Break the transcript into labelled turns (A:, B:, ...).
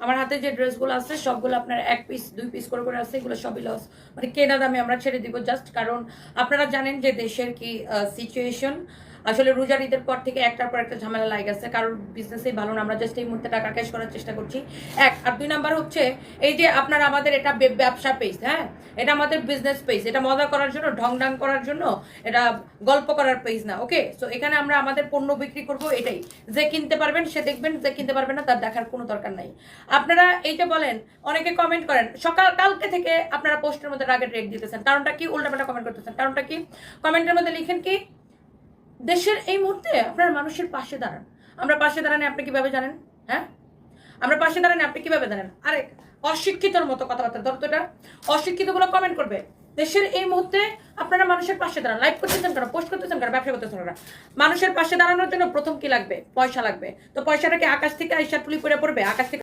A: আমার হাতে যে ড্রেসগুলো আছে সবগুলো আপনার 1 পিস 2 পিস করে আছে, এগুলো সবই লস। মানে কেনা দামে আমরা ছেড়ে দিব জাস্ট, কারণ আপনারা জানেন যে দেশের কি সিচুয়েশন। আসলে রোজার ঈদের পর থেকে একটার পর একটা ঝামেলা লাগে গেছে, কারোর বিজনেসই ভালো না। আমরা জাস্ট এই মুহূর্তে টাকা ক্যাশ করার চেষ্টা করছি, এক। আর 2 নাম্বার হচ্ছে এই যে আপনারা আমাদের এটা ব্যবসা পেজ, হ্যাঁ, এটা আমাদের বিজনেস পেজ, এটা মজা করার জন্য, ঢং ঢং করার জন্য, এটা গল্প করার পেজ না, ওকে? সো এখানে আমরা আমাদের পণ্য বিক্রি করব, এটাই। যে কিনতে পারবেন সে দেখবেন, যে কিনতে পারবেন না তার দেখার কোনো দরকার নাই। আপনারা এইটা বলেন, অনেকে কমেন্ট করেন কালকে থেকে আপনারা পোস্টের মধ্যে রাগের রেক দিতেছেন, কারণটা কি? উল্টাপাল্টা কমেন্ট করতেছেন, কারণটা কি? কমেন্টের মধ্যে লিখেন কি দেশের এই মুহূর্তে আপনার মানুষের পাশে দাঁড়ান। আমরা পাশে দাঁড়ানি আপনি কিভাবে জানেন? হ্যাঁ, আমরা পাশে দাঁড়ানি আপনি কিভাবে জানেন? আরে অশিক্ষিতর মতো কথাবার্তা ধরতো, এটা অশিক্ষিত গুলো কমেন্ট করবে। দেশের এই মুহূর্তে আপনারা মানুষের পাশে দাঁড়ান। লাইভ করতেছেন কেন? পোস্ট করতেছেন কেন? ব্যবসা করতেছেন কেন? মানুষের পাশে দাঁড়ানোর জন্য প্রথম কি লাগবে? পয়সা লাগবে। তো পয়সাটাকে আকাশ থেকে আইসা তুলি করে পড়বে? আকাশ থেকে